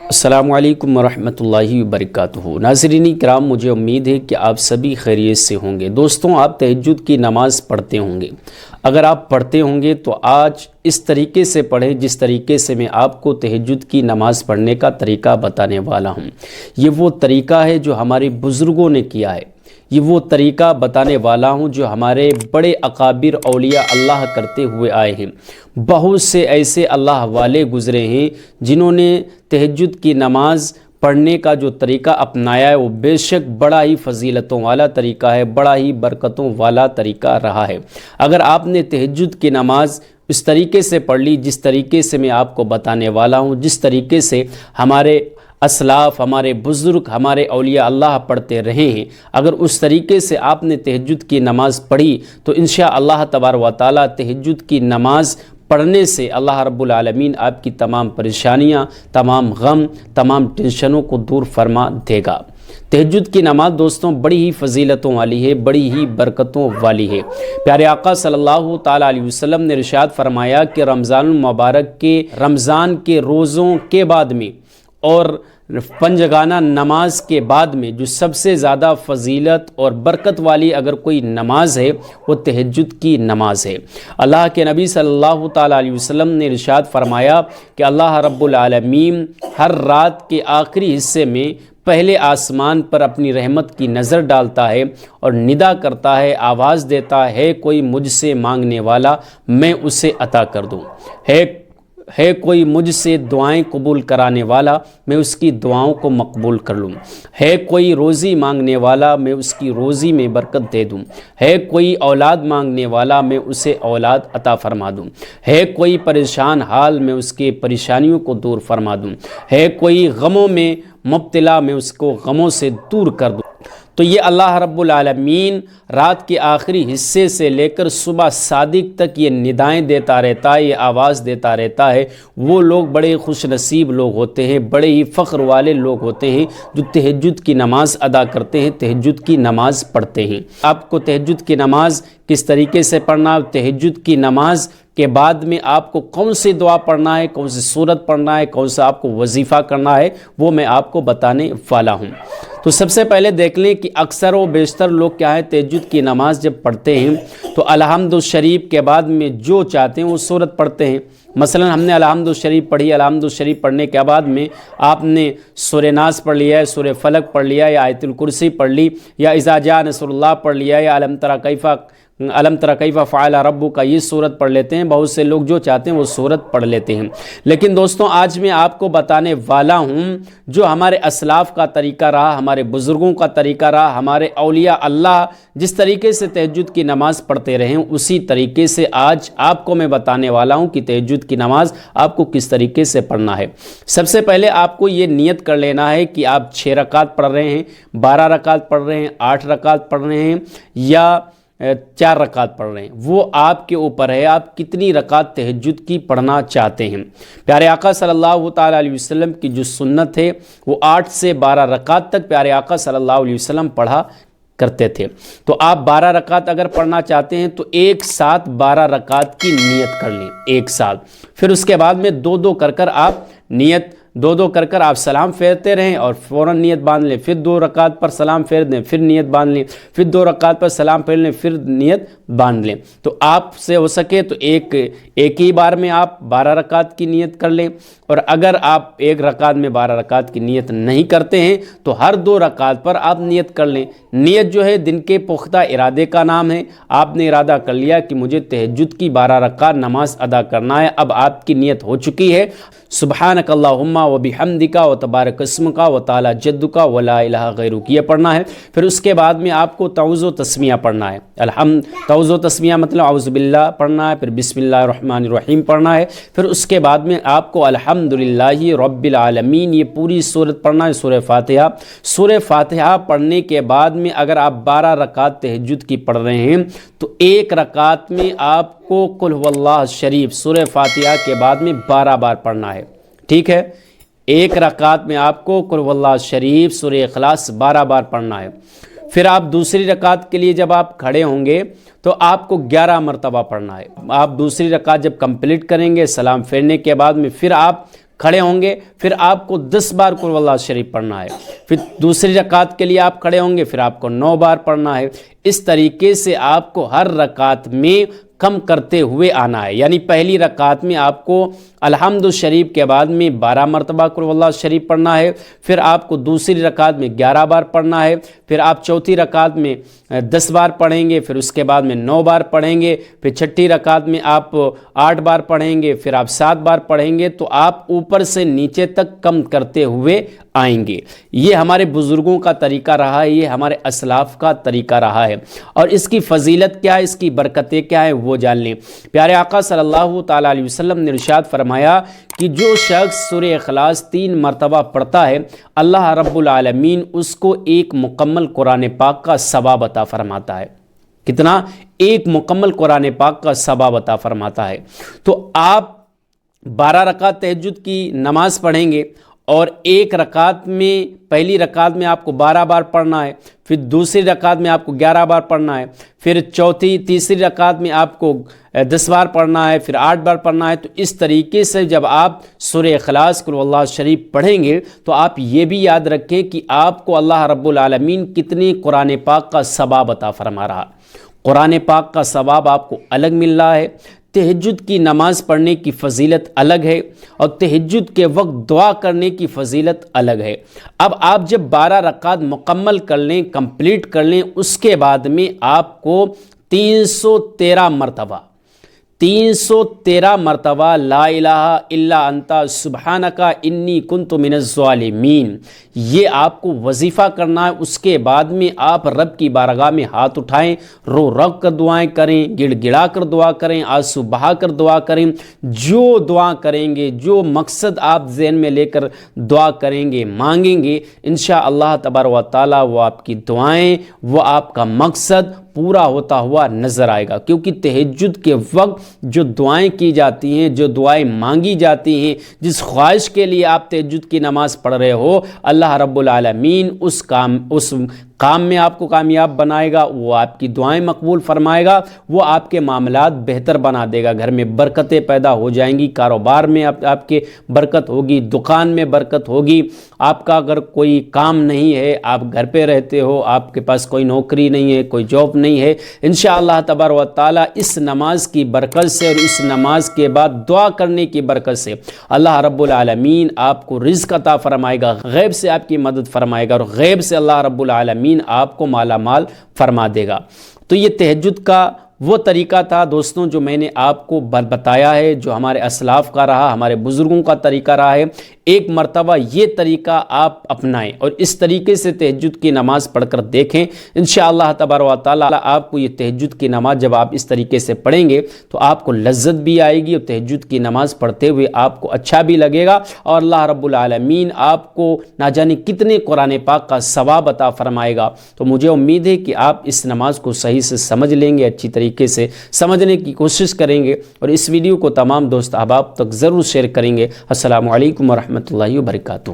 السلام علیکم ورحمۃ اللہ وبرکاتہ۔ ناظرین کرام، مجھے امید ہے کہ آپ سبھی خیریت سے ہوں گے۔ دوستوں، آپ تہجد کی نماز پڑھتے ہوں گے۔ اگر آپ پڑھتے ہوں گے تو آج اس طریقے سے پڑھیں جس طریقے سے میں آپ کو تہجد کی نماز پڑھنے کا طریقہ بتانے والا ہوں۔ یہ وہ طریقہ ہے جو ہمارے بزرگوں نے کیا ہے، یہ وہ طریقہ بتانے والا ہوں جو ہمارے بڑے اکابر اولیاء اللہ کرتے ہوئے آئے ہیں۔ بہت سے ایسے اللہ والے گزرے ہیں جنہوں نے تہجد کی نماز پڑھنے کا جو طریقہ اپنایا ہے وہ بے شک بڑا ہی فضیلتوں والا طریقہ ہے، بڑا ہی برکتوں والا طریقہ رہا ہے۔ اگر آپ نے تہجد کی نماز اس طریقے سے پڑھ لی جس طریقے سے میں آپ کو بتانے والا ہوں، جس طریقے سے ہمارے اسلاف، ہمارے بزرگ، ہمارے اولیاء اللہ پڑھتے رہے ہیں، اگر اس طریقے سے آپ نے تہجد کی نماز پڑھی تو انشاءاللہ تبارک و تعالی تہجد کی نماز پڑھنے سے اللہ رب العالمین آپ کی تمام پریشانیاں، تمام غم، تمام ٹینشنوں کو دور فرما دے گا۔ تہجد کی نماز دوستوں بڑی ہی فضیلتوں والی ہے، بڑی ہی برکتوں والی ہے۔ پیارے آقا صلی اللہ تعالیٰ علیہ وسلم نے ارشاد فرمایا کہ رمضان المبارک کے رمضان کے روزوں کے بعد میں اور پنجگانہ نماز کے بعد میں جو سب سے زیادہ فضیلت اور برکت والی اگر کوئی نماز ہے وہ تہجد کی نماز ہے۔ اللہ کے نبی صلی اللہ تعالیٰ علیہ وسلم نے ارشاد فرمایا کہ اللہ رب العالمین ہر رات کے آخری حصے میں پہلے آسمان پر اپنی رحمت کی نظر ڈالتا ہے اور ندا کرتا ہے، آواز دیتا ہے، کوئی مجھ سے مانگنے والا میں اسے عطا کر دوں، ہے کوئی مجھ سے دعائیں قبول کرانے والا میں اس کی دعاؤں کو مقبول کر لوں، ہے کوئی روزی مانگنے والا میں اس کی روزی میں برکت دے دوں، ہے کوئی اولاد مانگنے والا میں اسے اولاد عطا فرما دوں، ہے کوئی پریشان حال میں اس کے پریشانیوں کو دور فرما دوں، ہے کوئی غموں میں مبتلا میں اس کو غموں سے دور کر دوں۔ تو یہ اللہ رب العالمین رات کے آخری حصے سے لے کر صبح صادق تک یہ ندائیں دیتا رہتا ہے، یہ آواز دیتا رہتا ہے۔ وہ لوگ بڑے خوش نصیب لوگ ہوتے ہیں، بڑے ہی فخر والے لوگ ہوتے ہیں جو تہجد کی نماز ادا کرتے ہیں، تہجد کی نماز پڑھتے ہیں۔ آپ کو تہجد کی نماز کس طریقے سے پڑھنا ہے، تہجد کی نماز کے بعد میں آپ کو کون سی دعا پڑھنا ہے، کون سی سورت پڑھنا ہے، کون سا آپ کو وظیفہ کرنا ہے، وہ میں آپ کو بتانے والا ہوں۔ تو سب سے پہلے دیکھ لیں کہ اکثر و بیشتر لوگ کیا ہے، تہجد کی نماز جب پڑھتے ہیں تو الحمد شریف کے بعد میں جو چاہتے ہیں وہ سورت پڑھتے ہیں۔ مثلا ہم نے الحمد شریف پڑھی، الحمد شریف پڑھنے کے بعد میں آپ نے سورہ ناس پڑھ لیا ہے، سورہ فلق پڑھ لیا یا آیت الکرسی پڑھ لی یا اذا جاء نصر اللہ پڑھ لیا یا علم تر کیف فعل ربک، یہ سورت پڑھ لیتے ہیں۔ بہت سے لوگ جو چاہتے ہیں وہ سورت پڑھ لیتے ہیں، لیکن دوستوں آج میں آپ کو بتانے والا ہوں جو ہمارے اسلاف کا طریقہ رہا، ہمارے بزرگوں کا طریقہ رہا، ہمارے اولیاء اللہ جس طریقے سے تہجد کی نماز پڑھتے رہے اسی طریقے سے آج آپ کو میں بتانے والا ہوں کہ تہجد کی نماز آپ کو کس طریقے سے پڑھنا ہے۔ سب سے پہلے آپ کو یہ نیت کر لینا ہے کہ آپ 6 رکعت پڑھ رہے ہیں، 12 رکعت پڑھ رہے ہیں، 8 رکعت پڑھ رہے ہیں یا 4 رکعت پڑھ رہے ہیں، وہ آپ کے اوپر ہے، آپ کتنی رکعت تہجد کی پڑھنا چاہتے ہیں۔ پیارے آقا صلی اللہ تعالیٰ علیہ وسلم کی جو سنت ہے وہ 8 سے 12 رکعت تک پیارے آقا صلی اللہ علیہ وسلم پڑھا کرتے تھے۔ تو آپ 12 رکعت اگر پڑھنا چاہتے ہیں تو ایک ساتھ 12 رکعت کی نیت کر لیں، ایک ساتھ، پھر اس کے بعد میں دو کر کر آپ نیت دو کر کر آپ سلام پھیرتے رہیں اور فوراً نیت باندھ لیں، پھر 2 رکعت پر سلام پھیر دیں، پھر نیت باندھ لیں، پھر 2 رکعت پر سلام پھیر لیں، پھر نیت باندھ لیں۔ تو آپ سے ہو سکے تو ایک ہی بار میں آپ 12 رکعت کی نیت کر لیں، اور اگر آپ ایک رکعت میں 12 رکعت کی نیت نہیں کرتے ہیں تو ہر 2 رکعت پر آپ نیت کر لیں۔ نیت جو ہے دن کے پختہ ارادے کا نام ہے۔ آپ نے ارادہ کر لیا کہ مجھے تہجد کی 12 رکعت نماز ادا کرنا ہے، اب آپ کی نیت ہو چکی ہے۔ سبحانک اللہم و بحمدک و تبارک اسمک و تعالی جدک و لا الہ غیرک، یہ پڑھنا ہے۔ پھر اس کے بعد میں آپ کو تعوذ و تسمیہ پڑھنا ہے۔ تعوذ و تسمیہ مطلب اعوذ باللہ پڑھنا ہے، پھر بسم اللہ الرحمن الرحیم پڑھنا ہے، پھر اس کے بعد میں آپ کو الحمدللہ رب العالمین یہ پوری سورت پڑھنا ہے، سورہ فاتحہ۔ سورہ فاتحہ پڑھنے کے بعد میں اگر آپ 12 رکعت تہجد کی پڑھ رہے ہیں تو ایک رکعت میں آپ کو قل هو اللہ شریف سورہ فاتحہ کے بعد میں 12 بار پڑھنا ہے، ٹھیک ہے۔ ایک رکعت میں آپ کو قل هو اللہ شریف سورہ اخلاص 12 بار پڑھنا ہے۔ پھر آپ دوسری رکعت کے لیے جب آپ کھڑے ہوں گے تو آپ کو 11 مرتبہ پڑھنا ہے۔ آپ دوسری رکعت جب کمپلیٹ کریں گے سلام پھیرنے کے بعد میں پھر آپ کھڑے ہوں گے پھر آپ کو 10 بار قل ہو اللہ شریف پڑھنا ہے، پھر دوسری رکعت کے لیے آپ کھڑے ہوں گے پھر آپ کو 9 بار پڑھنا ہے۔ اس طریقے سے آپ کو ہر رکعت میں کم کرتے ہوئے آنا ہے، یعنی پہلی رکعت میں آپ کو الحمد شریف کے بعد میں 12 مرتبہ قل ہو اللہ شریف پڑھنا ہے، پھر آپ کو دوسری رکعت میں 11 بار پڑھنا ہے، پھر آپ چوتھی رکعت میں 10 بار پڑھیں گے، پھر اس کے بعد میں 9 بار پڑھیں گے، پھر چھٹی رکعت میں آپ 8 بار پڑھیں گے، پھر آپ 7 بار پڑھیں گے، تو آپ اوپر سے نیچے تک کم کرتے ہوئے آئیں گے۔ یہ ہمارے بزرگوں کا طریقہ رہا ہے، یہ ہمارے اسلاف کا طریقہ رہا ہے، اور اس کی فضیلت کیا ہے، اس کی برکتیں کیا ہیں وہ جان لیں۔ پیارے آقا صلی اللہ تعالیٰ علیہ وسلم نے ارشاد فرمایا کہ جو شخص سورہ اخلاص 3 مرتبہ پڑھتا ہے اللہ رب العالمین اس کو ایک مکمل قرآن پاک کا ثواب عطا فرماتا ہے۔ کتنا؟ ایک مکمل قرآن پاک کا ثواب عطا فرماتا ہے۔ تو آپ 12 رکعت تہجد کی نماز پڑھیں گے، اور ایک رکعت میں پہلی رکعت میں آپ کو 12 بار پڑھنا ہے، پھر دوسری رکعت میں آپ کو 11 بار پڑھنا ہے، پھر تیسری رکعت میں آپ کو 10 بار پڑھنا ہے، پھر 8 بار پڑھنا ہے۔ تو اس طریقے سے جب آپ سورہ اخلاص قل ہو اللہ شریف پڑھیں گے تو آپ یہ بھی یاد رکھیں کہ آپ کو اللہ رب العالمین کتنی قرآن پاک کا ثواب عطا فرما رہا۔ قرآن پاک کا ثواب آپ کو الگ مل رہا ہے، تہجد کی نماز پڑھنے کی فضیلت الگ ہے، اور تہجد کے وقت دعا کرنے کی فضیلت الگ ہے۔ اب آپ جب 12 رکعت مکمل کر لیں، کمپلیٹ کر لیں، اس کے بعد میں آپ کو 313 مرتبہ لا الہ الا انت سبحانک انی کنت من الظالمین یہ آپ کو وظیفہ کرنا ہے۔ اس کے بعد میں آپ رب کی بارگاہ میں ہاتھ اٹھائیں، رو رو کر دعائیں کریں، گڑ گڑا کر دعا کریں، آنسو بہا کر دعا کریں، جو دعا کریں گے، جو مقصد آپ ذہن میں لے کر دعا کریں گے، مانگیں گے، انشاءاللہ تبارک و تعالی وہ آپ کی دعائیں، وہ آپ کا مقصد پورا ہوتا ہوا نظر آئے گا۔ کیونکہ تہجد کے وقت جو دعائیں کی جاتی ہیں، جو دعائیں مانگی جاتی ہیں، جس خواہش کے لیے آپ تہجد کی نماز پڑھ رہے ہو، اللہ رب العالمین اس کام میں آپ کو کامیاب بنائے گا، وہ آپ کی دعائیں مقبول فرمائے گا، وہ آپ کے معاملات بہتر بنا دے گا، گھر میں برکتیں پیدا ہو جائیں گی، کاروبار میں آپ کے برکت ہوگی، دکان میں برکت ہوگی۔ آپ کا اگر کوئی کام نہیں ہے، آپ گھر پہ رہتے ہو، آپ کے پاس کوئی نوکری نہیں ہے، کوئی جاب نہیں ہے، انشاءاللہ تبارک و تعالی اس نماز کی برکت سے اور اس نماز کے بعد دعا کرنے کی برکت سے اللہ رب العالمین آپ کو رزق عطا فرمائے گا، غیب سے آپ کی مدد فرمائے گا، اور غیب سے اللہ رب العالمین آپ کو مالا مال فرما دے گا۔ تو یہ تہجد کا وہ طریقہ تھا دوستوں جو میں نے آپ کو بتایا ہے، جو ہمارے اسلاف کا رہا، ہمارے بزرگوں کا طریقہ رہا ہے۔ ایک مرتبہ یہ طریقہ آپ اپنائیں اور اس طریقے سے تہجد کی نماز پڑھ کر دیکھیں، انشاءاللہ تبارک و تعالی آپ کو یہ تہجد کی نماز جب آپ اس طریقے سے پڑھیں گے تو آپ کو لذت بھی آئے گی، اور تہجد کی نماز پڑھتے ہوئے آپ کو اچھا بھی لگے گا، اور اللہ رب العالمین آپ کو نہ جانے کتنے قرآن پاک کا ثواب عطا فرمائے گا۔ تو مجھے امید ہے کہ آپ اس نماز کو صحیح سے سمجھ لیں گے، اچھی طریقے سے سمجھنے کی کوشش کریں گے، اور اس ویڈیو کو تمام دوست احباب تک ضرور شیئر کریں گے۔ السلام علیکم ورحمۃ اللہ وبرکاتہ۔